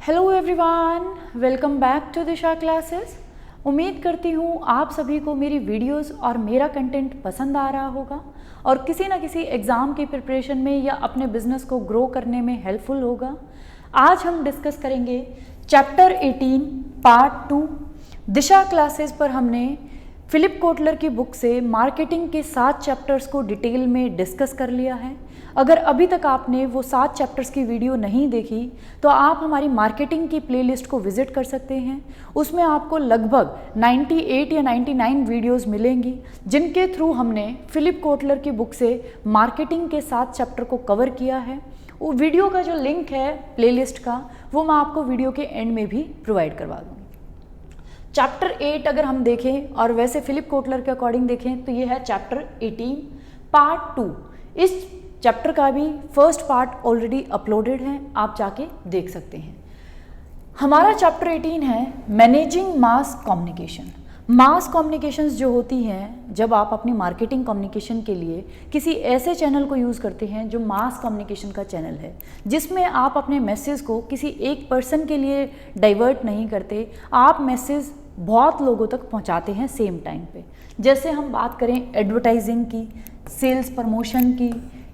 Hello everyone, welcome back to Disha classes. उम्मीद करती हूँ आप सभी को मेरी वीडियोस और मेरा कंटेंट पसंद आ रहा होगा और किसी ना किसी एग्ज़ाम की प्रिपरेशन में या अपने बिजनेस को ग्रो करने में हेल्पफुल होगा। आज हम डिस्कस करेंगे चैप्टर 18 पार्ट 2। दिशा क्लासेस पर हमने फिलिप कोटलर की बुक से मार्केटिंग के 7 चैप्टर्स को डिटेल में डिस्कस कर लिया है। अगर अभी तक आपने वो 7 चैप्टर्स की वीडियो नहीं देखी तो आप हमारी मार्केटिंग की प्लेलिस्ट को विजिट कर सकते हैं। उसमें आपको लगभग 98 या 99 वीडियोस मिलेंगी जिनके थ्रू हमने फिलिप कोटलर की बुक से मार्केटिंग के 7 चैप्टर को कवर किया है। वो वीडियो का जो लिंक है प्लेलिस्ट का वो मैं आपको वीडियो के एंड में भी प्रोवाइड करवा दूँगी। चैप्टर 8 अगर हम देखें और वैसे फिलिप कोटलर के अकॉर्डिंग देखें तो ये है चैप्टर 18 पार्ट 2। इस चैप्टर का भी फर्स्ट पार्ट ऑलरेडी अपलोडेड है, आप जाके देख सकते हैं। हमारा चैप्टर 18 है मैनेजिंग मास कम्युनिकेशन। मास कम्युनिकेशंस जो होती हैं, जब आप अपनी मार्केटिंग कम्युनिकेशन के लिए किसी ऐसे चैनल को यूज़ करते हैं जो मास कम्युनिकेशन का चैनल है, जिसमें आप अपने मैसेज को किसी एक पर्सन के लिए डाइवर्ट नहीं करते, आप मैसेज बहुत लोगों तक पहुंचाते हैं सेम टाइम पे। जैसे हम बात करें एडवर्टाइजिंग की, सेल्स प्रमोशन की,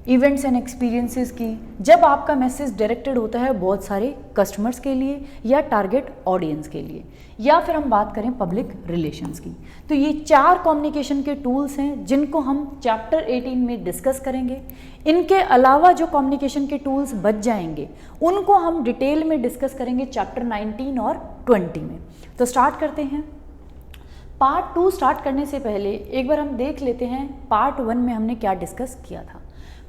इवेंट्स एंड एक्सपीरियंसेस की, जब आपका मैसेज डायरेक्टेड होता है बहुत सारे कस्टमर्स के लिए या टारगेट ऑडियंस के लिए, या फिर हम बात करें पब्लिक रिलेशंस की, तो ये 4 कम्युनिकेशन के टूल्स हैं जिनको हम चैप्टर 18 में डिस्कस करेंगे। इनके अलावा जो कम्युनिकेशन के टूल्स बच जाएंगे उनको हम डिटेल में डिस्कस करेंगे चैप्टर 19 और 20 में। तो स्टार्ट करते हैं। पार्ट 2 स्टार्ट करने से पहले एक बार हम देख लेते हैं पार्ट 1 में हमने क्या डिस्कस किया था।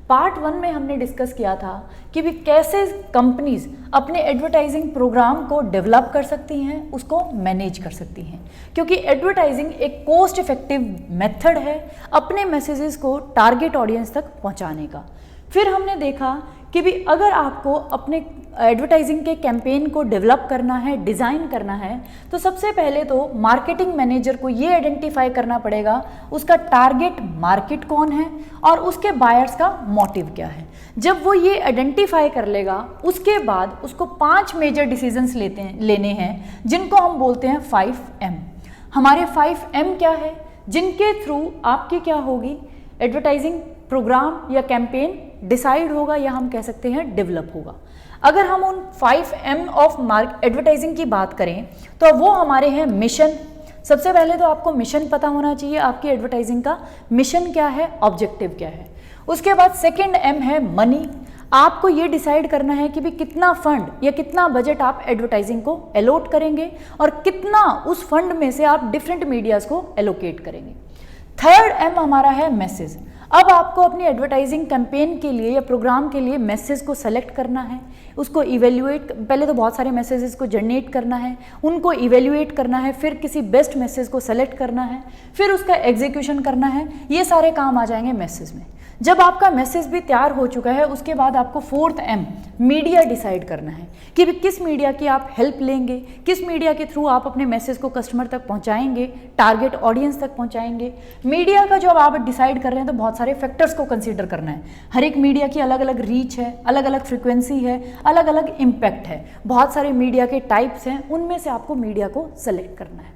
पार्ट 1 में हमने डिस्कस किया था कि भी कैसे कंपनीज अपने एडवर्टाइजिंग प्रोग्राम को डेवलप कर सकती हैं, उसको मैनेज कर सकती हैं, क्योंकि एडवर्टाइजिंग एक कॉस्ट इफेक्टिव मेथड है अपने मैसेजेस को टारगेट ऑडियंस तक पहुंचाने का। फिर हमने देखा कि भी अगर आपको अपने एडवर्टाइजिंग के कैंपेन को डेवलप करना है, डिज़ाइन करना है, तो सबसे पहले तो मार्केटिंग मैनेजर को ये आइडेंटिफाई करना पड़ेगा उसका टारगेट मार्केट कौन है और उसके बायर्स का मोटिव क्या है। जब वो ये आइडेंटिफाई कर लेगा उसके बाद उसको 5 मेजर डिसीजंस लेने हैं जिनको हम बोलते हैं 5M। हमारे 5M क्या है, जिनके थ्रू आपकी क्या होगी, एडवर्टाइजिंग प्रोग्राम या कैंपेन डिसाइड होगा या हम कह सकते हैं डेवलप होगा। अगर हम उन 5M ऑफ एडवर्टाइजिंग की बात करें तो वो हमारे हैं मिशन। सबसे पहले तो आपको मिशन पता होना चाहिए, आपकी एडवर्टाइजिंग का मिशन क्या है, ऑब्जेक्टिव क्या है। उसके बाद सेकंड M है मनी। आपको ये डिसाइड करना है कि भी कितना फंड या कितना बजट आप एडवर्टाइजिंग को एलोट करेंगे और कितना उस फंड में से आप डिफरेंट मीडियाज को एलोकेट करेंगे। थर्ड M हमारा है मैसेज। अब आपको अपनी एडवर्टाइजिंग कैंपेन के लिए या प्रोग्राम के लिए मैसेज को सेलेक्ट करना है, उसको इवेल्युएट, पहले तो बहुत सारे मैसेजेस को जनरेट करना है, उनको इवेल्युएट करना है, फिर किसी बेस्ट मैसेज को सेलेक्ट करना है, फिर उसका एग्जीक्यूशन करना है। ये सारे काम आ जाएंगे मैसेज में। जब आपका मैसेज भी तैयार हो चुका है उसके बाद आपको 4th M मीडिया डिसाइड करना है कि भी किस मीडिया की आप हेल्प लेंगे, किस मीडिया के थ्रू आप अपने मैसेज को कस्टमर तक पहुंचाएंगे, टारगेट ऑडियंस तक पहुंचाएंगे। मीडिया का जब आप डिसाइड कर रहे हैं तो बहुत सारे फैक्टर्स को कंसीडर करना है। हर एक मीडिया की अलग अलग रीच है, अलग अलग फ्रिक्वेंसी है, अलग अलग इम्पैक्ट है, बहुत सारे मीडिया के टाइप्स हैं, उनमें से आपको मीडिया को सेलेक्ट करना है।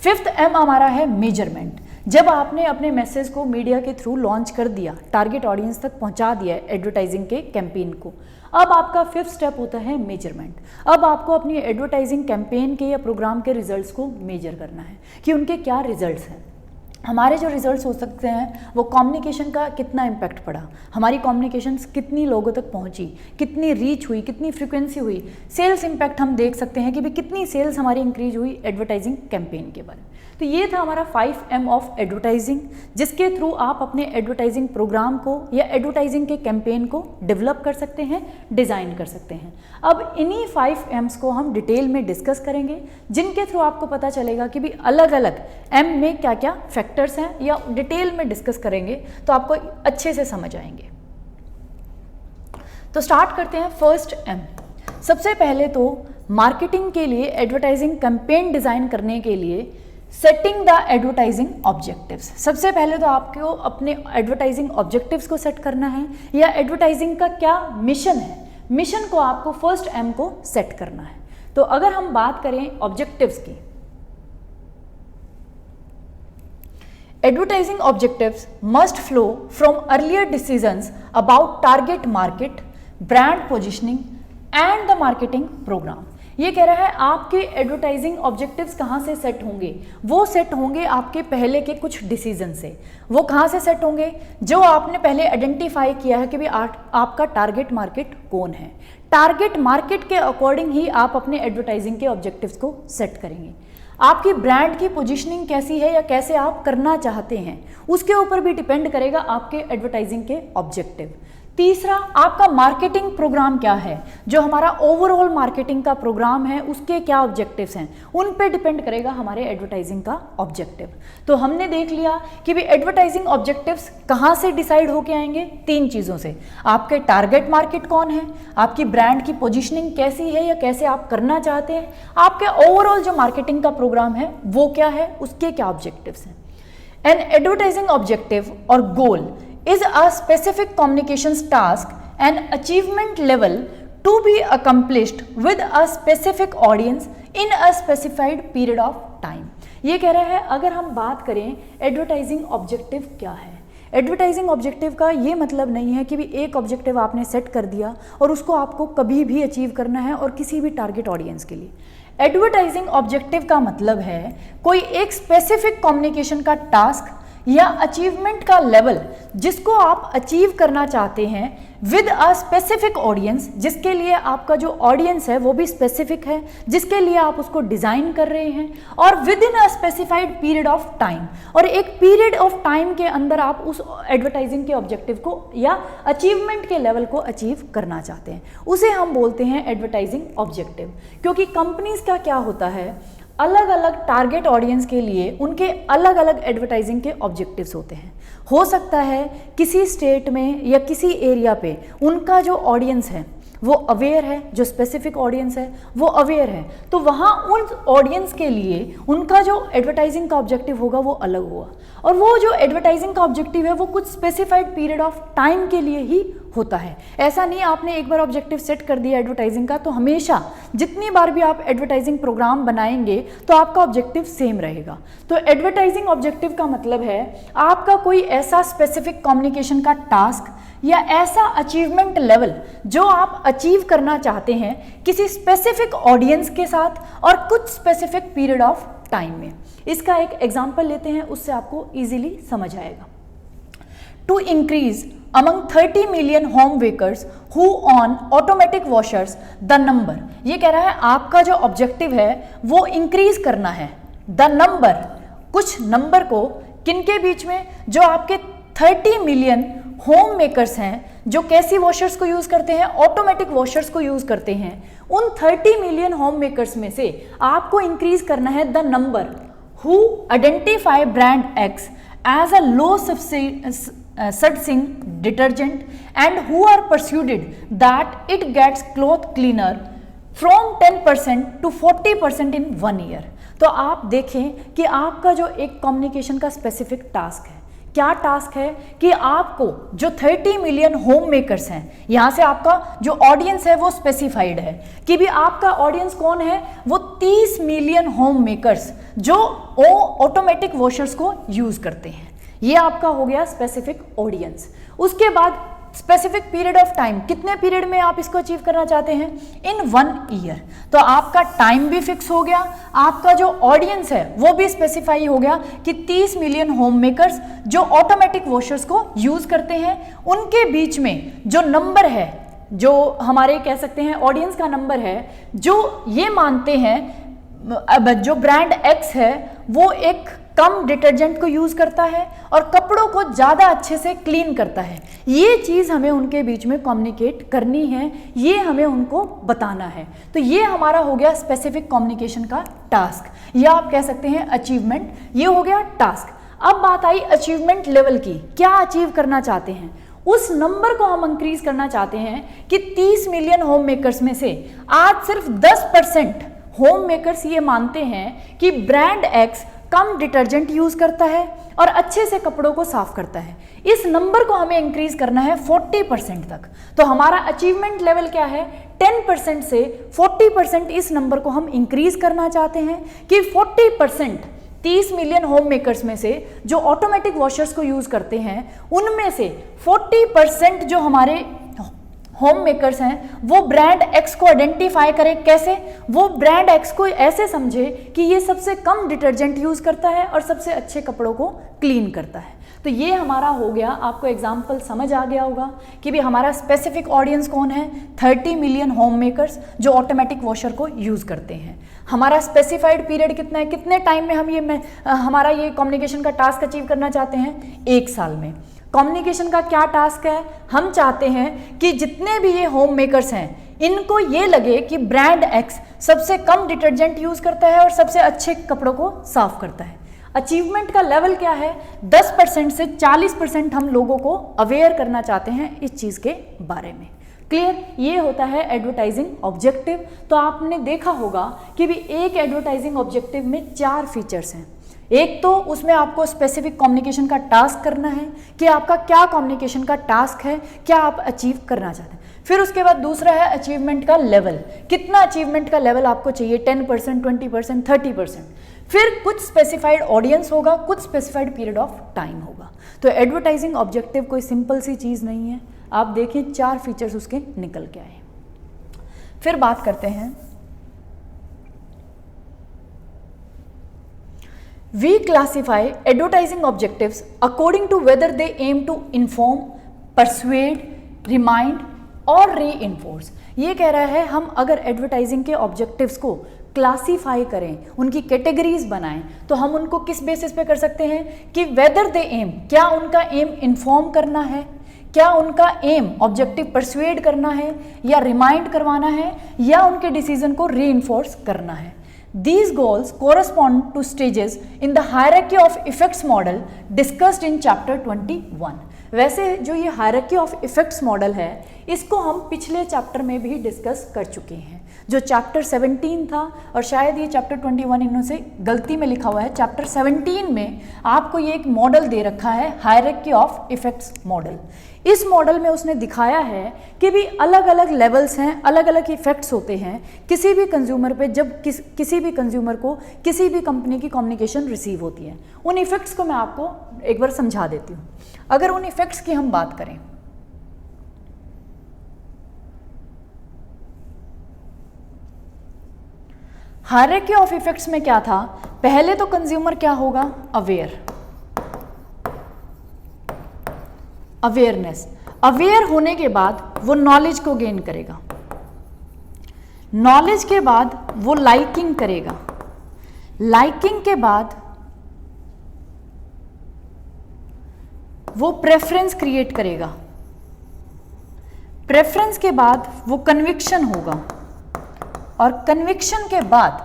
5th M हमारा है मेजरमेंट। जब आपने अपने मैसेज को मीडिया के थ्रू लॉन्च कर दिया, टारगेट ऑडियंस तक पहुंचा दिया एडवर्टाइजिंग के कैंपेन को, अब आपका 5th स्टेप होता है मेजरमेंट। अब आपको अपनी एडवर्टाइजिंग कैंपेन के या प्रोग्राम के रिजल्ट्स को मेजर करना है कि उनके क्या रिजल्ट्स हैं। हमारे जो रिजल्ट्स हो सकते हैं वो कम्युनिकेशन का कितना इम्पैक्ट पड़ा, हमारी कम्युनिकेशंस कितनी लोगों तक पहुंची, कितनी रीच हुई, कितनी फ्रीक्वेंसी हुई। सेल्स इम्पैक्ट हम देख सकते हैं कि भी कितनी सेल्स हमारी इंक्रीज हुई एडवर्टाइजिंग कैंपेन के बारे में। तो ये था हमारा 5M ऑफ एडवर्टाइजिंग, जिसके थ्रू आप अपने एडवर्टाइजिंग प्रोग्राम को या एडवर्टाइजिंग के कैंपेन को डेवलप कर सकते हैं, डिज़ाइन कर सकते हैं। अब इन्हीं 5Ms को हम डिटेल में डिस्कस करेंगे, जिनके थ्रू आपको पता चलेगा कि भी अलग अलग M में क्या क्या फैक्टर्स हैं, या डिटेल में डिस्कस करेंगे तो आपको अच्छे से समझ आएंगे। तो स्टार्ट करते हैं 1st M। सबसे पहले तो मार्केटिंग के लिए एडवर्टाइजिंग कैंपेन डिज़ाइन करने के लिए सेटिंग द एडवर्टाइजिंग ऑब्जेक्टिव्स। सबसे पहले तो आपको अपने एडवर्टाइजिंग ऑब्जेक्टिव्स को सेट करना है, या एडवर्टाइजिंग का क्या मिशन है, मिशन को आपको 1st M को सेट करना है। तो अगर हम बात करें ऑब्जेक्टिव्स की, advertising objectives must flow from earlier decisions about target market, brand positioning and the marketing program. ये कह रहा है आपके एडवर्टाइजिंग ऑब्जेक्टिव्स कहाँ से सेट होंगे, वो सेट होंगे आपके पहले के कुछ डिसीजन से। वो कहाँ से सेट होंगे, जो आपने पहले आइडेंटिफाई किया है कि भाई आपका टारगेट मार्केट कौन है। टारगेट मार्केट के अकॉर्डिंग ही आप अपने एडवर्टाइजिंग के ऑब्जेक्टिव्स को सेट करेंगे। आपकी ब्रांड की पोजीशनिंग कैसी है या कैसे आप करना चाहते हैं, उसके ऊपर भी डिपेंड करेगा आपके एडवर्टाइजिंग के ऑब्जेक्टिव। तीसरा, आपका मार्केटिंग प्रोग्राम क्या है, जो हमारा ओवरऑल मार्केटिंग का प्रोग्राम है उसके क्या ऑब्जेक्टिव्स हैं, उन पे डिपेंड करेगा हमारे एडवर्टाइजिंग का ऑब्जेक्टिव। तो हमने देख लिया कि भी एडवर्टाइजिंग ऑब्जेक्टिव्स कहाँ से डिसाइड होके आएंगे, 3 चीज़ों से। आपके टारगेट मार्केट कौन है, आपकी ब्रांड की पोजीशनिंग कैसी है या कैसे आप करना चाहते हैं, आपके ओवरऑल जो मार्केटिंग का प्रोग्राम है वो क्या है, उसके क्या ऑब्जेक्टिव्स हैं। एन एडवर्टाइजिंग ऑब्जेक्टिव और गोल is a specific communications task and achievement level to be accomplished with a specific audience in a specified period of time। ये कह रहा है अगर हम बात करें एडवर्टाइजिंग ऑब्जेक्टिव क्या है, एडवर्टाइजिंग ऑब्जेक्टिव का ये मतलब नहीं है कि भी एक ऑब्जेक्टिव आपने सेट कर दिया और उसको आपको कभी भी अचीव करना है और किसी भी टारगेट ऑडियंस के लिए। एडवर्टाइजिंग ऑब्जेक्टिव का मतलब है कोई एक स्पेसिफिक कम्युनिकेशन का टास्क या अचीवमेंट का लेवल जिसको आप अचीव करना चाहते हैं विद अ स्पेसिफिक ऑडियंस, जिसके लिए आपका जो ऑडियंस है वो भी स्पेसिफिक है, जिसके लिए आप उसको डिज़ाइन कर रहे हैं, और with in a specified period of time, और एक पीरियड ऑफ टाइम के अंदर आप उस एडवर्टाइजिंग के ऑब्जेक्टिव को या अचीवमेंट के लेवल को अचीव करना चाहते हैं, उसे हम बोलते हैं एडवर्टाइजिंग ऑब्जेक्टिव। क्योंकि कंपनीज का क्या होता है, अलग अलग टारगेट ऑडियंस के लिए उनके अलग अलग एडवर्टाइजिंग के ऑब्जेक्टिव्स होते हैं। हो सकता है किसी स्टेट में या किसी एरिया पे उनका जो ऑडियंस है वो अवेयर है, जो स्पेसिफिक ऑडियंस है वो अवेयर है, तो वहाँ उन ऑडियंस के लिए उनका जो एडवर्टाइजिंग का ऑब्जेक्टिव होगा वो अलग होगा, और वो जो एडवर्टाइजिंग का ऑब्जेक्टिव है वो कुछ स्पेसिफाइड पीरियड ऑफ टाइम के लिए ही होता है। ऐसा नहीं आपने एक बार ऑब्जेक्टिव सेट कर दिया एडवर्टाइजिंग का तो हमेशा जितनी बार भी आप एडवर्टाइजिंग प्रोग्राम बनाएंगे तो आपका ऑब्जेक्टिव सेम रहेगा। तो एडवर्टाइजिंग ऑब्जेक्टिव का मतलब है आपका कोई ऐसा स्पेसिफिक कम्युनिकेशन का टास्क या ऐसा अचीवमेंट लेवल जो आप अचीव करना चाहते हैं किसी स्पेसिफिक ऑडियंस के साथ और कुछ स्पेसिफिक पीरियड ऑफ टाइम में। इसका एक एग्जांपल लेते हैं, उससे आपको इजीली समझ आएगा। To increase among 30 million home makers who own automatic washers the number, ये कह रहा है आपका जो ऑब्जेक्टिव है वो इंक्रीज करना है द नंबर, कुछ नंबर को किनके बीच में, जो आपके 30 मिलियन होम मेकर्स हैं जो कैसी वॉशर्स को यूज करते हैं, ऑटोमेटिक वॉशर्स को यूज करते हैं, उन 30 मिलियन होम मेकर्स में से आपको इंक्रीज करना है the number who identify brand X as a low sudsing detergent and who are persuaded that it gets cloth cleaner from 10% to 40% in 1 year। तो आप देखें कि आपका जो एक कम्युनिकेशन का स्पेसिफिक टास्क है, क्या टास्क है कि आपको जो 30 मिलियन होम मेकर्स हैं, यहाँ से आपका जो ऑडियंस है वो स्पेसिफाइड है कि भी आपका ऑडियंस कौन है, वो 30 मिलियन होम मेकर्स जो ऑटोमेटिक वॉशर्स को यूज करते हैं। ये आपका हो गया स्पेसिफिक ऑडियंस। उसके बाद स्पेसिफिक पीरियड ऑफ टाइम, कितने पीरियड में आप इसको अचीव करना चाहते हैं, इन 1 ईयर। तो आपका टाइम भी फिक्स हो गया, आपका जो ऑडियंस है वो भी स्पेसिफाई हो गया कि 30 मिलियन होम मेकर्स जो ऑटोमेटिक वॉशर्स को यूज करते हैं, उनके बीच में जो नंबर है, जो हमारे कह सकते हैं ऑडियंस का नंबर है, जो ये मानते हैं अब जो ब्रांड एक्स है वो एक कम डिटर्जेंट को यूज करता है और कपड़ों को ज्यादा अच्छे से क्लीन करता है। ये चीज हमें उनके बीच में कम्युनिकेट करनी है, ये हमें उनको बताना है। तो ये हमारा हो गया स्पेसिफिक कम्युनिकेशन का टास्क, या आप कह सकते हैं अचीवमेंट। ये हो गया टास्क। अब बात आई अचीवमेंट लेवल की, क्या अचीव करना चाहते हैं, उस नंबर को हम इंक्रीज करना चाहते हैं कि 30 मिलियन होम मेकर्स में से आज सिर्फ 10% होम मेकर्स ये मानते हैं कि ब्रांड एक्स कम डिटर्जेंट यूज़ करता है और अच्छे से कपड़ों को साफ करता है। इस नंबर को हमें इंक्रीज करना है 40% तक। तो हमारा अचीवमेंट लेवल क्या है? 10% से 40% इस नंबर को हम इंक्रीज करना चाहते हैं कि 40%, 30 मिलियन होम मेकर्स में से जो ऑटोमेटिक वॉशर्स को यूज़ करते हैं उनमें से 40% जो हमारे होम मेकर्स हैं वो ब्रांड एक्स को आइडेंटिफाई करें। कैसे? वो ब्रांड एक्स को ऐसे समझे कि ये सबसे कम डिटर्जेंट यूज़ करता है और सबसे अच्छे कपड़ों को क्लीन करता है। तो ये हमारा हो गया, आपको एग्जाम्पल समझ आ गया होगा कि भी हमारा स्पेसिफिक ऑडियंस कौन है? 30 मिलियन होम मेकर्स जो ऑटोमेटिक वॉशर को यूज़ करते हैं। हमारा स्पेसिफाइड पीरियड कितना है? कितने टाइम में हम हमारा ये कम्युनिकेशन का टास्क अचीव करना चाहते हैं? 1 साल में। कम्युनिकेशन का क्या टास्क है? हम चाहते हैं कि जितने भी ये होम मेकर्स हैं इनको ये लगे कि ब्रांड एक्स सबसे कम डिटर्जेंट यूज़ करता है और सबसे अच्छे कपड़ों को साफ करता है। अचीवमेंट का लेवल क्या है? 10% से 40% हम लोगों को अवेयर करना चाहते हैं इस चीज़ के बारे में। क्लियर? ये होता है एडवर्टाइजिंग ऑब्जेक्टिव। तो आपने देखा होगा कि भी एक एडवर्टाइजिंग ऑब्जेक्टिव में 4 फीचर्स हैं। एक तो उसमें आपको स्पेसिफिक कम्युनिकेशन का टास्क करना है कि आपका क्या कम्युनिकेशन का टास्क है, क्या आप अचीव करना चाहते हैं। फिर उसके बाद दूसरा है अचीवमेंट का लेवल, कितना अचीवमेंट का लेवल आपको चाहिए? 10%, 20%, 30%। फिर कुछ स्पेसिफाइड ऑडियंस होगा, कुछ स्पेसिफाइड पीरियड ऑफ टाइम होगा। तो एडवर्टाइजिंग ऑब्जेक्टिव कोई सिंपल सी चीज़ नहीं है। आप देखें 4 फीचर्स उसके निकल के आए। फिर बात करते हैं, We classify advertising objectives according to whether they aim to inform, persuade, remind और reinforce। ये कह रहा है हम अगर एडवर्टाइजिंग के ऑब्जेक्टिव्स को क्लासीफाई करें, उनकी कैटेगरीज बनाएं, तो हम उनको किस बेसिस पे कर सकते हैं कि वेदर दे एम, क्या उनका एम इन्फॉर्म करना है, क्या उनका एम ऑब्जेक्टिव परसुएड करना है या रिमाइंड करवाना है या उनके डिसीजन को रीइंफोर्स करना है। These goals correspond to stages in the hierarchy of effects model discussed in chapter 21। वैसे जो ये हायरार्की ऑफ इफेक्ट्स मॉडल है इसको हम पिछले चैप्टर में भी डिस्कस कर चुके हैं, जो चैप्टर 17 था, और शायद ये चैप्टर 21 इन्हों से गलती में लिखा हुआ है। चैप्टर 17 में आपको ये एक मॉडल दे रखा है हायरार्की ऑफ इफेक्ट्स मॉडल। इस मॉडल में उसने दिखाया है कि भी अलग अलग लेवल्स हैं, अलग अलग इफेक्ट्स होते हैं किसी भी कंज्यूमर पे जब किसी भी कंज्यूमर को किसी भी कंपनी की कम्युनिकेशन रिसीव होती है। उन इफेक्ट्स को मैं आपको एक बार समझा देती हूँ। अगर उन इफेक्ट्स की हम बात करें, हायरार्की ऑफ इफेक्ट्स में क्या था? पहले तो कंज्यूमर क्या होगा? Aware, awareness. अवेयर होने के बाद वो नॉलेज को गेन करेगा, नॉलेज के बाद वो लाइकिंग करेगा, लाइकिंग के बाद वो प्रेफरेंस क्रिएट करेगा, प्रेफरेंस के बाद वो कन्विक्शन होगा, और कन्विक्शन के बाद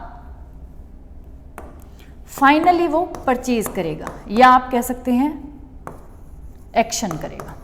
फाइनली वो परचेज करेगा, या आप कह सकते हैं एक्शन करेगा।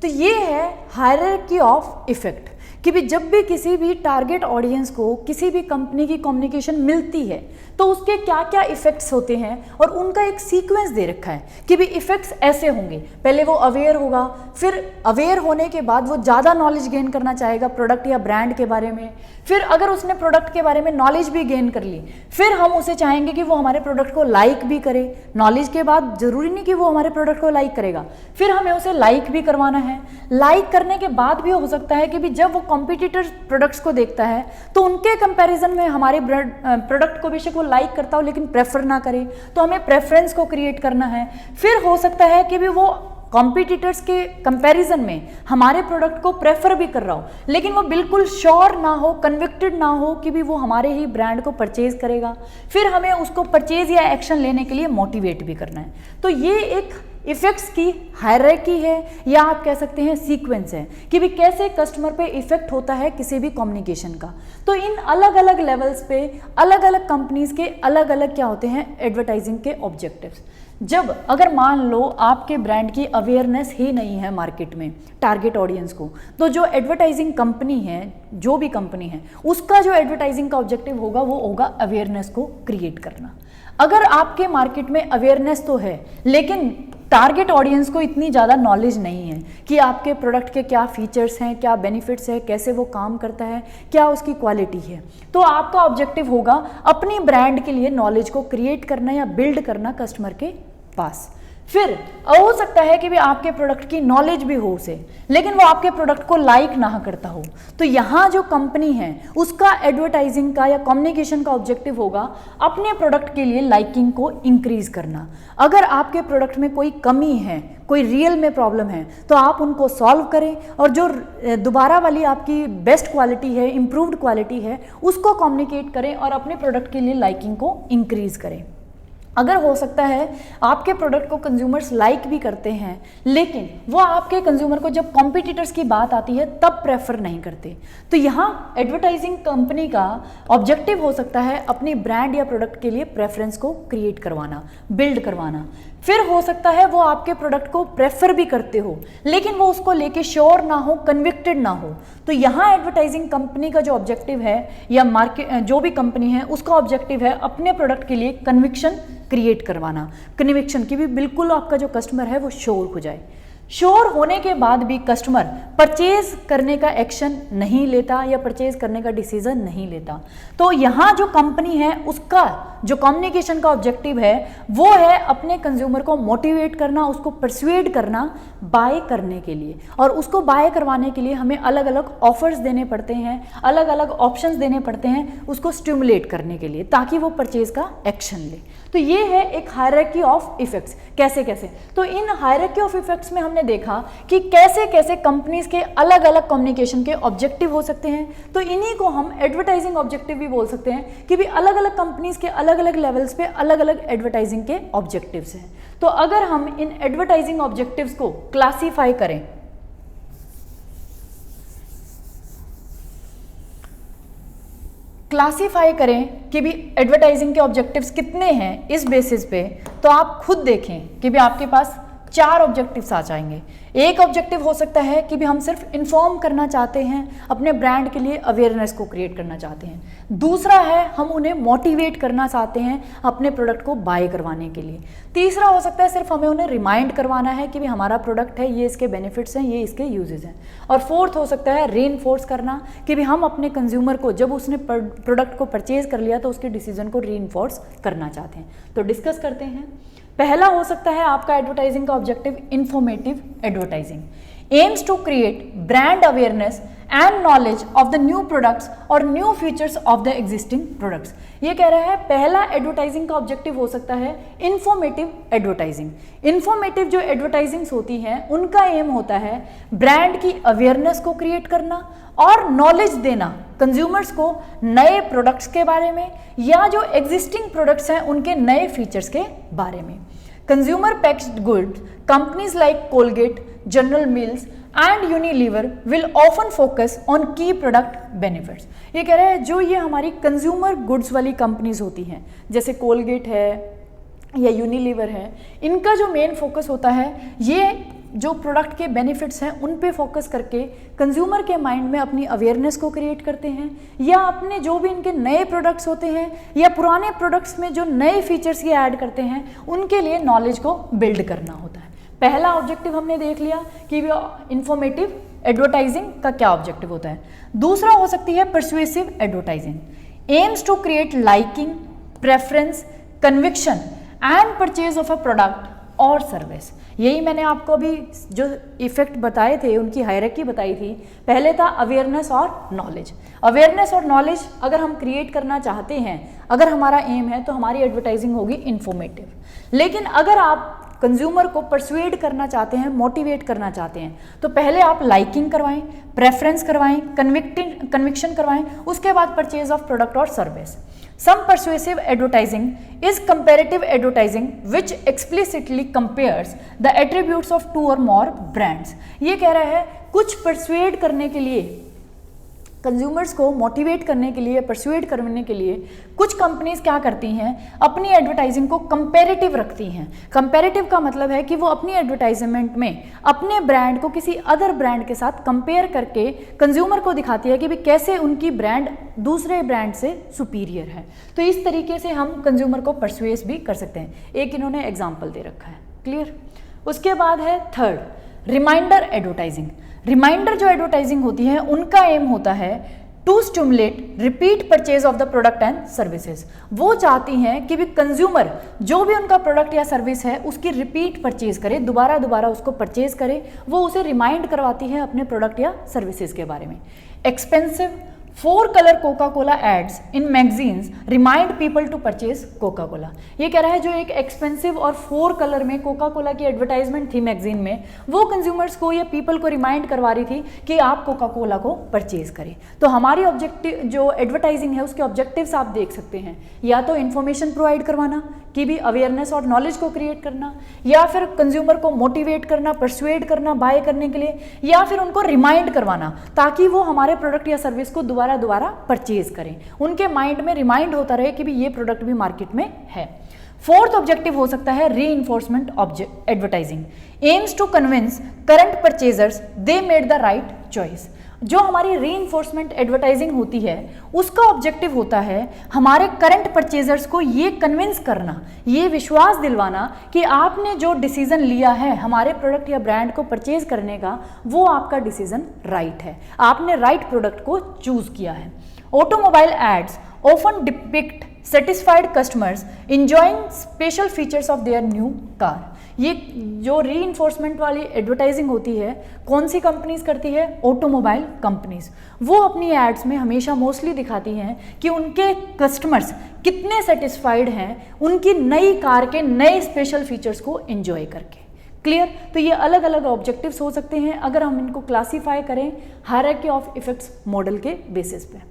तो ये है हायरार्की ऑफ इफेक्ट कि भी जब भी किसी भी टारगेट ऑडियंस को किसी भी कंपनी की कम्युनिकेशन मिलती है तो उसके क्या क्या इफेक्ट्स होते हैं, और उनका एक सीक्वेंस दे रखा है कि भी इफेक्ट्स ऐसे होंगे। पहले वो अवेयर होगा, फिर अवेयर होने के बाद वो ज़्यादा नॉलेज गेन करना चाहेगा प्रोडक्ट या ब्रांड के बारे में। फिर अगर उसने प्रोडक्ट के बारे में नॉलेज भी गेन कर ली, फिर हम उसे चाहेंगे कि वो हमारे प्रोडक्ट को लाइक भी करे। नॉलेज के बाद जरूरी नहीं कि वो हमारे प्रोडक्ट को लाइक करेगा, फिर हमें उसे लाइक भी करवाना है। लाइक करने के बाद भी हो सकता है कि भी जब वो कॉम्पिटिटर प्रोडक्ट्स को देखता है तो उनके कंपैरिजन में हमारे प्रोडक्ट को बेशक वो लाइक करता हो लेकिन प्रेफर ना करे, तो हमें प्रेफरेंस को क्रिएट करना है। फिर हो सकता है कि भी वो कॉम्पिटिटर्स के कंपैरिजन में हमारे प्रोडक्ट को प्रेफर भी कर रहा हो, लेकिन वो बिल्कुल श्योर ना हो, कन्विक्टेड ना हो कि भी वो हमारे ही ब्रांड को परचेज करेगा। फिर हमें उसको परचेज या एक्शन लेने के लिए मोटिवेट भी करना है। तो ये एक इफेक्ट्स की हायरार्की है, या आप कह सकते हैं सीक्वेंस है कि भी कैसे कस्टमर पे इफेक्ट होता है किसी भी कम्युनिकेशन का। तो इन अलग अलग लेवल्स पे अलग अलग कंपनीज के अलग अलग क्या होते हैं एडवर्टाइजिंग के ऑब्जेक्टिव्स। जब अगर मान लो आपके ब्रांड की अवेयरनेस ही नहीं है मार्केट में टारगेट ऑडियंस को, तो जो एडवर्टाइजिंग कंपनी है, जो भी कंपनी है, उसका जो एडवर्टाइजिंग का ऑब्जेक्टिव होगा वो होगा अवेयरनेस को क्रिएट करना। अगर आपके मार्केट में अवेयरनेस तो है लेकिन टारगेट ऑडियंस को इतनी ज़्यादा नॉलेज नहीं है कि आपके प्रोडक्ट के क्या फीचर्स हैं, क्या बेनिफिट्स है, कैसे वो काम करता है, क्या उसकी क्वालिटी है, तो आपका ऑब्जेक्टिव होगा अपनी ब्रांड के लिए नॉलेज को क्रिएट करना या बिल्ड करना कस्टमर के पास। फिर हो सकता है कि भी आपके प्रोडक्ट की नॉलेज भी हो उसे, लेकिन वो आपके प्रोडक्ट को लाइक ना करता हो, तो यहाँ जो कंपनी है उसका एडवर्टाइजिंग का या कम्युनिकेशन का ऑब्जेक्टिव होगा अपने प्रोडक्ट के लिए लाइकिंग को इंक्रीज करना। अगर आपके प्रोडक्ट में कोई कमी है, कोई रियल में प्रॉब्लम है, तो आप उनको सॉल्व करें और जो दोबारा वाली आपकी बेस्ट क्वालिटी है, इम्प्रूव्ड क्वालिटी है, उसको कम्युनिकेट करें और अपने प्रोडक्ट के लिए लाइकिंग को इंक्रीज करें। अगर हो सकता है आपके प्रोडक्ट को कंज्यूमर्स लाइक भी करते हैं लेकिन वो आपके कंज्यूमर को जब कॉम्पिटिटर्स की बात आती है तब प्रेफर नहीं करते, तो यहाँ एडवर्टाइजिंग कंपनी का ऑब्जेक्टिव हो सकता है अपनी ब्रांड या प्रोडक्ट के लिए प्रेफरेंस को क्रिएट करवाना, बिल्ड करवाना। फिर हो सकता है वो आपके प्रोडक्ट को प्रेफर भी करते हो लेकिन वो उसको लेके श्योर ना हो, कन्विक्टेड ना हो, तो यहाँ एडवर्टाइजिंग कंपनी का जो ऑब्जेक्टिव है या मार्केट जो भी कंपनी है उसका ऑब्जेक्टिव है अपने प्रोडक्ट के लिए कन्विक्शन क्रिएट करवाना। कन्विक्शन की भी बिल्कुल आपका जो कस्टमर है वो श्योर हो जाए। श्योर होने के बाद भी कस्टमर परचेज करने का एक्शन नहीं लेता या परचेज करने का डिसीजन नहीं लेता, तो यहाँ जो कंपनी है उसका जो कम्युनिकेशन का ऑब्जेक्टिव है वो है अपने कंज्यूमर को मोटिवेट करना, उसको परसुएड करना बाय करने के लिए। और उसको बाय करवाने के लिए हमें अलग अलग ऑफर्स देने पड़ते हैं, अलग अलग ऑप्शंस देने पड़ते हैं उसको स्टिमुलेट करने के लिए ताकि वो परचेज का एक्शन ले। तो ये है एक हायरार्की ऑफ इफेक्ट्स। कैसे कैसे, तो इन हायरार्की ऑफ इफेक्ट्स में हमने देखा कि कैसे कैसे कंपनीज के अलग अलग कम्युनिकेशन के ऑब्जेक्टिव हो सकते हैं। तो इन्हीं को हम एडवर्टाइजिंग ऑब्जेक्टिव भी बोल सकते हैं कि भी अलग अलग कंपनीज के अलग अलग लेवल्स पे अलग अलग एडवर्टाइजिंग के ऑब्जेक्टिव्स हैं। तो अगर हम इन एडवर्टाइजिंग ऑब्जेक्टिव्स को क्लासीफाई करें, कि भी एडवर्टाइजिंग के ऑब्जेक्टिव्स कितने हैं इस बेसिस पे, तो आप खुद देखें कि भी आपके पास 4 ऑब्जेक्टिव्स आ जाएंगे। एक ऑब्जेक्टिव हो सकता है कि भी हम सिर्फ इन्फॉर्म करना चाहते हैं, अपने ब्रांड के लिए अवेयरनेस को क्रिएट करना चाहते हैं। दूसरा है हम उन्हें मोटिवेट करना चाहते हैं अपने प्रोडक्ट को बाय करवाने के लिए। तीसरा हो सकता है सिर्फ हमें उन्हें रिमाइंड करवाना है कि भी हमारा प्रोडक्ट है, ये इसके बेनिफिट्स हैं, ये इसके यूजेस हैं। और फोर्थ हो सकता है रीइंफोर्स करना कि भी हम अपने कंज्यूमर को जब उसने प्रोडक्ट को परचेज कर लिया तो उसके डिसीजन को रीइंफोर्स करना चाहते हैं। तो डिस्कस करते हैं। पहला हो सकता है आपका एडवर्टाइजिंग का objective informative advertising aims to create brand awareness and knowledge of the new products और new features of the existing products. ये कह रहा है पहला एडवर्टाइजिंग का ऑब्जेक्टिव हो सकता है इंफॉर्मेटिव एडवर्टाइजिंग। इंफॉर्मेटिव जो एडवर्टाइजिंग्स होती हैं उनका एम होता है ब्रांड की अवेयरनेस को क्रिएट करना और नॉलेज देना कंज्यूमर्स को नए प्रोडक्ट्स के बारे में या जो एग्जिस्टिंग प्रोडक्ट्स हैं उनके नए फीचर्स के बारे में। Consumer packed goods companies like Colgate, general mills and Unilever will often focus on की प्रोडक्ट बेनिफिट्स। ये कह रहे हैं जो ये हमारी कंज्यूमर गुड्स वाली कंपनीज होती हैं जैसे कोलगेट है या यूनिलीवर है, इनका जो मेन फोकस होता है ये जो प्रोडक्ट के बेनिफिट्स हैं उन पे फोकस करके कंज्यूमर के माइंड में अपनी अवेयरनेस को क्रिएट करते हैं या अपने जो भी इनके नए प्रोडक्ट्स होते हैं या पुराने प्रोडक्ट्स में जो नए फीचर्स ये ऐड करते हैं उनके लिए नॉलेज को बिल्ड करना होता है। पहला ऑब्जेक्टिव हमने देख लिया कि इंफॉर्मेटिव एडवर्टाइजिंग का क्या ऑब्जेक्टिव होता है। दूसरा हो सकती है persuasive advertising aims to create liking, preference, conviction and purchase of a product और सर्विस। यही मैंने आपको अभी जो इफेक्ट बताए थे उनकी हायरार्की बताई थी। पहले था अवेयरनेस और नॉलेज। अवेयरनेस और नॉलेज अगर हम क्रिएट करना चाहते हैं, अगर हमारा एम है तो हमारी एडवर्टाइजिंग होगी इंफॉर्मेटिव। लेकिन अगर आप कंज्यूमर को परसुएड करना चाहते हैं, मोटिवेट करना चाहते हैं, तो पहले आप लाइकिंग करवाएं, प्रेफरेंस करवाएं, कन्विक्शन करवाएं, उसके बाद परचेज ऑफ प्रोडक्ट और service. Some persuasive advertising is comparative advertising which explicitly compares the attributes of 2 or more brands। ये कह रहा है कुछ persuade करने के लिए कंज्यूमर्स को मोटिवेट करने के लिए, परसुएड करने के लिए कुछ कंपनीज क्या करती हैं, अपनी एडवर्टाइजिंग को कंपैरेटिव रखती हैं। कंपैरेटिव का मतलब है कि वो अपनी एडवर्टाइजमेंट में अपने ब्रांड को किसी अदर ब्रांड के साथ कंपेयर करके कंज्यूमर को दिखाती है कि भाई कैसे उनकी ब्रांड दूसरे ब्रांड से सुपीरियर है। तो इस तरीके से हम कंज्यूमर को परसुएस भी कर सकते हैं। एक इन्होंने एग्जाम्पल दे रखा है, क्लियर। उसके बाद है थर्ड, रिमाइंडर एडवर्टाइजिंग। रिमाइंडर जो एडवर्टाइजिंग होती है उनका एम होता है to stimulate repeat purchase of the product and services. वो चाहती हैं कि भी कंज्यूमर जो भी उनका प्रोडक्ट या सर्विस है उसकी रिपीट परचेज करे, दोबारा दोबारा उसको परचेज करे। वो उसे रिमाइंड करवाती है अपने प्रोडक्ट या सर्विसेज के बारे में। Expensive 4 colour Coca Cola ads in magazines remind people to purchase Coca Cola. ये कह रहा है जो एक एक्सपेंसिव और 4 कलर में कोका कोला की एडवर्टाइजमेंट थी मैगजीन में, वो कंज्यूमर्स को या पीपल को रिमाइंड करवा रही थी कि आप कोका कोला को परचेज करें। तो हमारी ऑब्जेक्टिव जो एडवर्टाइजिंग है उसके ऑब्जेक्टिव्स आप देख सकते हैं, या तो इन्फॉर्मेशन प्रोवाइड करवाना कि भी अवेयरनेस और नॉलेज को क्रिएट करना, या फिर कंज्यूमर को मोटिवेट करना, परसुएड करना बाय करने के लिए, या फिर उनको रिमाइंड करवाना ताकि वो हमारे प्रोडक्ट या सर्विस को दोबारा दोबारा परचेज करें, उनके माइंड में रिमाइंड होता रहे कि भी ये प्रोडक्ट भी मार्केट में है। फोर्थ ऑब्जेक्टिव हो सकता है reinforcement advertising, aims to convince current purchasers they made the right choice. जो हमारी रीइंफोर्समेंट एडवर्टाइजिंग होती है उसका ऑब्जेक्टिव होता है हमारे करंट परचेजर्स को ये कन्विंस करना, ये विश्वास दिलवाना कि आपने जो डिसीजन लिया है हमारे प्रोडक्ट या ब्रांड को परचेज करने का, वो आपका डिसीजन राइट है, आपने राइट प्रोडक्ट को चूज किया है। Automobile ads often depict satisfied customers enjoying special features of their new car। ये जो रीइंफोर्समेंट वाली एडवर्टाइजिंग होती है कौन सी कंपनीज करती है? Automobile companies. वो अपनी एड्स में हमेशा मोस्टली दिखाती हैं कि उनके कस्टमर्स कितने सेटिस्फाइड हैं उनकी नई कार के नए स्पेशल फीचर्स को एंजॉय करके। क्लियर? तो ये अलग अलग ऑब्जेक्टिव्स हो सकते हैं अगर हम इनको क्लासीफाई करें हायरार्की ऑफ इफेक्ट्स मॉडल के बेसिस पे।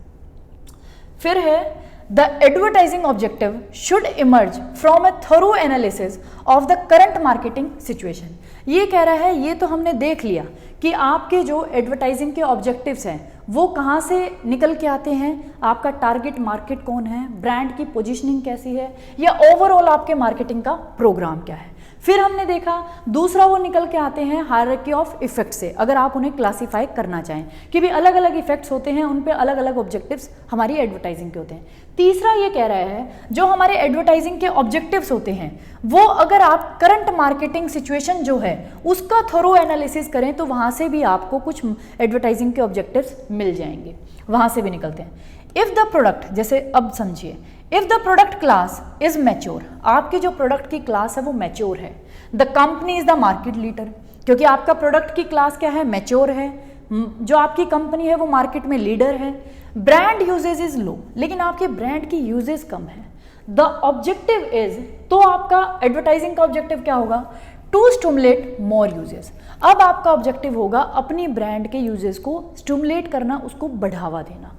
फिर है The advertising objective should emerge from a thorough analysis of the current marketing situation। ये कह रहा है, ये तो हमने देख लिया कि आपके जो एडवर्टाइजिंग के ऑब्जेक्टिव्स हैं वो कहाँ से निकल के आते हैं, आपका टारगेट मार्केट कौन है, ब्रांड की पोजीशनिंग कैसी है, या ओवरऑल आपके मार्केटिंग का प्रोग्राम क्या है। फिर हमने देखा दूसरा वो निकल के आते हैं हायरार्की ऑफ इफेक्ट से, अगर आप उन्हें क्लासीफाई करना चाहें कि भी अलग अलग इफेक्ट्स होते हैं, उन पे अलग अलग ऑब्जेक्टिव्स हमारी एडवर्टाइजिंग के होते हैं। तीसरा ये कह रहा है जो हमारे एडवर्टाइजिंग के ऑब्जेक्टिव्स होते हैं वो अगर आप करंट मार्केटिंग सिचुएशन जो है उसका थोरो एनालिसिस करें तो वहाँ से भी आपको कुछ एडवर्टाइजिंग के ऑब्जेक्टिव्स मिल जाएंगे, वहाँ से भी निकलते हैं। इफ़ द प्रोडक्ट, जैसे अब समझिए, if the product class is mature, आपकी जो प्रोडक्ट की क्लास है वो मैच्योर है, the company is the market leader, क्योंकि आपका प्रोडक्ट की क्लास क्या है, मैच्योर है, जो आपकी कंपनी है वो मार्केट में लीडर है। ब्रांड यूजेज इज लो, लेकिन आपके ब्रांड की यूजेज कम है। द ऑब्जेक्टिव इज, तो आपका एडवर्टाइजिंग का ऑब्जेक्टिव क्या होगा, टू स्टिमुलेट मोर यूजेस। अब आपका ऑब्जेक्टिव होगा अपनी ब्रांड के यूजेस को स्टिमुलेट करना, उसको बढ़ावा देना।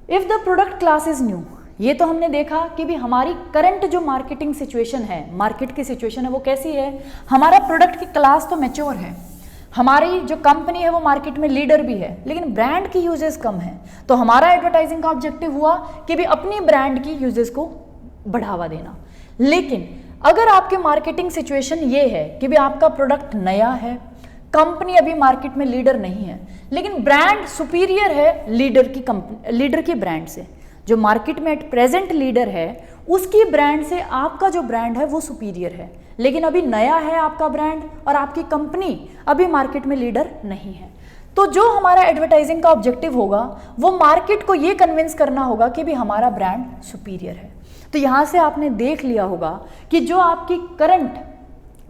If the product class is new, ये तो हमने देखा कि भी हमारी करंट जो मार्केटिंग सिचुएशन है, मार्केट की सिचुएशन है वो कैसी है, हमारा प्रोडक्ट की क्लास तो मैच्योर है, हमारी जो कंपनी है वो मार्केट में लीडर भी है, लेकिन ब्रांड की यूजेस कम है। तो हमारा एडवर्टाइजिंग का ऑब्जेक्टिव हुआ कि भी अपनी ब्रांड की यूजेस को बढ़ावा देना। लेकिन अगर आपके मार्केटिंग सिचुएशन ये है कि भी आपका प्रोडक्ट नया है, कंपनी अभी मार्केट में लीडर नहीं है, लेकिन ब्रांड सुपीरियर है लीडर की ब्रांड से, जो मार्केट में एट प्रेजेंट लीडर है उसकी ब्रांड से आपका जो ब्रांड है वो सुपीरियर है, लेकिन अभी नया है आपका ब्रांड और आपकी कंपनी अभी मार्केट में लीडर नहीं है। तो जो हमारा एडवर्टाइजिंग का ऑब्जेक्टिव होगा वो मार्केट को ये कन्विंस करना होगा कि भी हमारा ब्रांड सुपीरियर है। तो यहाँ से आपने देख लिया होगा कि जो आपकी करंट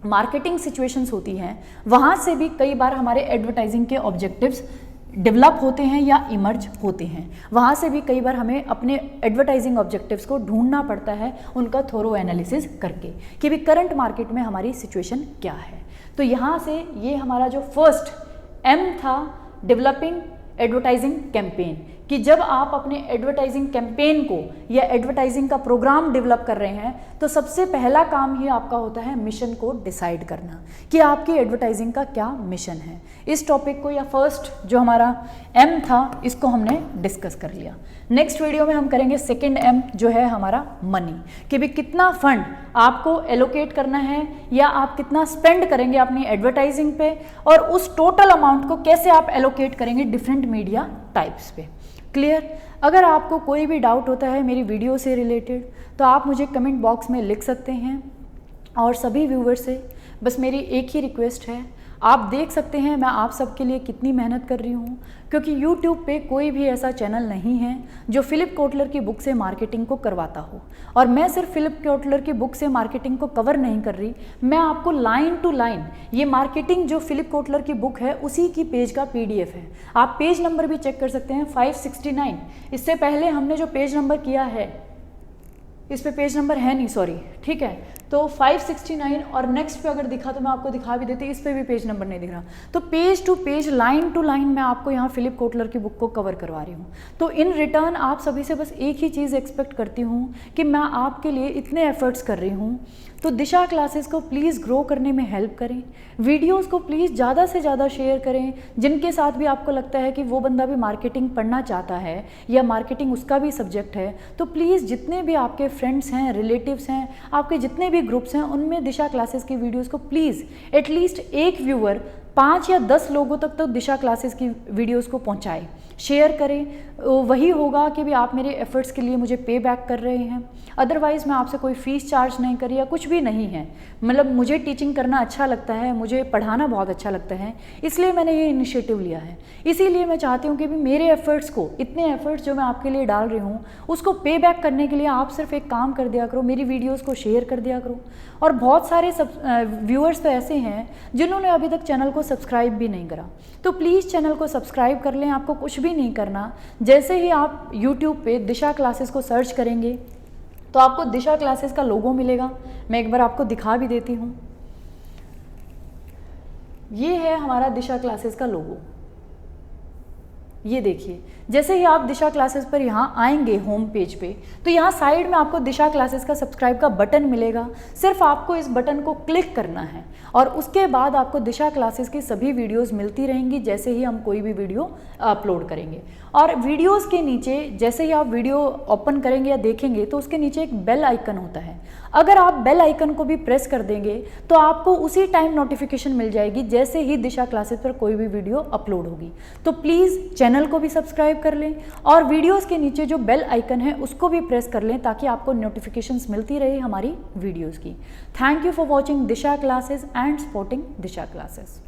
मार्केटिंग सिचुएशंस होती हैं वहाँ से भी कई बार हमारे एडवर्टाइजिंग के ऑब्जेक्टिव्स डेवलप होते हैं या इमर्ज होते हैं, वहाँ से भी कई बार हमें अपने एडवर्टाइजिंग ऑब्जेक्टिव्स को ढूंढना पड़ता है उनका थोरो एनालिसिस करके कि भी करंट मार्केट में हमारी सिचुएशन क्या है। तो यहाँ से ये हमारा जो फर्स्ट एम था डेवलपिंग एडवर्टाइजिंग कैंपेन, कि जब आप अपने एडवर्टाइजिंग कैंपेन को या एडवर्टाइजिंग का प्रोग्राम डेवलप कर रहे हैं तो सबसे पहला काम ही आपका होता है मिशन को डिसाइड करना कि आपकी एडवर्टाइजिंग का क्या मिशन है। इस टॉपिक को या फर्स्ट जो हमारा एम था इसको हमने डिस्कस कर लिया। नेक्स्ट वीडियो में हम करेंगे सेकंड एम जो है हमारा मनी, कि भी कितना फंड आपको एलोकेट करना है या आप कितना स्पेंड करेंगे अपनी एडवर्टाइजिंग पे, और उस टोटल अमाउंट को कैसे आप एलोकेट करेंगे डिफरेंट मीडिया टाइप्स पे। क्लियर? अगर आपको कोई भी डाउट होता है मेरी वीडियो से रिलेटेड तो आप मुझे कमेंट बॉक्स में लिख सकते हैं। और सभी व्यूअर से बस मेरी एक ही रिक्वेस्ट है, आप देख सकते हैं मैं आप सबके लिए कितनी मेहनत कर रही हूँ, क्योंकि YouTube पे कोई भी ऐसा चैनल नहीं है जो फिलिप कोटलर की बुक से मार्केटिंग को करवाता हो। और मैं सिर्फ फिलिप कोटलर की बुक से मार्केटिंग को कवर नहीं कर रही, मैं आपको लाइन टू लाइन ये मार्केटिंग जो फिलिप कोटलर की बुक है उसी की पेज का PDF है। आप पेज नंबर भी चेक कर सकते हैं 569। इससे पहले हमने जो पेज नंबर किया है इस पे पेज नंबर है नहीं, सॉरी, ठीक है, तो 569 और नेक्स्ट पे अगर दिखा तो मैं आपको दिखा भी देती, इस पे भी पेज नंबर नहीं दिख रहा। तो page to page line to line मैं आपको यहाँ फिलिप कोटलर की बुक को कवर करवा रही हूँ। तो इन रिटर्न आप सभी से बस एक ही चीज़ एक्सपेक्ट करती हूँ कि मैं आपके लिए इतने एफर्ट्स कर रही हूँ, तो दिशा क्लासेस को प्लीज़ ग्रो करने में हेल्प करें। वीडियोस को प्लीज़ ज़्यादा से ज़्यादा शेयर करें, जिनके साथ भी आपको लगता है कि वो बंदा भी मार्केटिंग पढ़ना चाहता है या मार्केटिंग उसका भी सब्जेक्ट है, तो प्लीज़ जितने भी आपके फ्रेंड्स हैं, रिलेटिव्स हैं, आपके जितने भी ग्रुप्स हैं, उनमें दिशा क्लासेस की वीडियोस को प्लीज़ एटलीस्ट एक व्यूअर 5 या 10 लोगों तक तो दिशा क्लासेस की वीडियोस को पहुंचाए, शेयर करें। वही होगा कि भी आप मेरे एफर्ट्स के लिए मुझे पे बैक कर रहे हैं। अदरवाइज़ मैं आपसे कोई फ़ीस चार्ज नहीं करी या कुछ भी नहीं है। मतलब मुझे टीचिंग करना अच्छा लगता है, मुझे पढ़ाना बहुत अच्छा लगता है, इसलिए मैंने ये इनिशिएटिव लिया है। इसीलिए मैं चाहती हूँ कि भी मेरे एफर्ट्स को, इतने एफर्ट्स जो मैं आपके लिए डाल रही हूँ उसको पे बैक करने के लिए आप सिर्फ एक काम कर दिया करो, मेरी वीडियोज़ को शेयर कर दिया करो। और बहुत सारे व्यूअर्स तो ऐसे हैं जिन्होंने अभी तक चैनल को सब्सक्राइब भी नहीं करा, तो प्लीज़ चैनल को सब्सक्राइब कर लें। आपको कुछ भी नहीं करना, जैसे ही आप YouTube पे दिशा क्लासेस को सर्च करेंगे तो आपको दिशा क्लासेस का लोगो मिलेगा। मैं एक बार आपको दिखा भी देती हूँ, ये है हमारा दिशा क्लासेस का लोगो। ये देखिए, जैसे ही आप दिशा क्लासेस पर यहाँ आएंगे होम पेज पे, तो यहाँ साइड में आपको दिशा क्लासेस का सब्सक्राइब का बटन मिलेगा। सिर्फ आपको इस बटन को क्लिक करना है और उसके बाद आपको दिशा क्लासेस की सभी वीडियोस मिलती रहेंगी जैसे ही हम कोई भी वीडियो अपलोड करेंगे। और वीडियोस के नीचे जैसे ही आप वीडियो ओपन करेंगे या देखेंगे तो उसके नीचे एक बेल आइकन होता है। अगर आप बेल आइकन को भी प्रेस कर देंगे तो आपको उसी टाइम नोटिफिकेशन मिल जाएगी जैसे ही दिशा क्लासेस पर कोई भी वीडियो अपलोड होगी। तो प्लीज़ चैनल को भी सब्सक्राइब कर लें और वीडियोस के नीचे जो बेल आइकन है उसको भी प्रेस कर लें ताकि आपको नोटिफिकेशंस मिलती रहे हमारी वीडियोस की। Thank you for watching Disha classes and supporting Disha classes.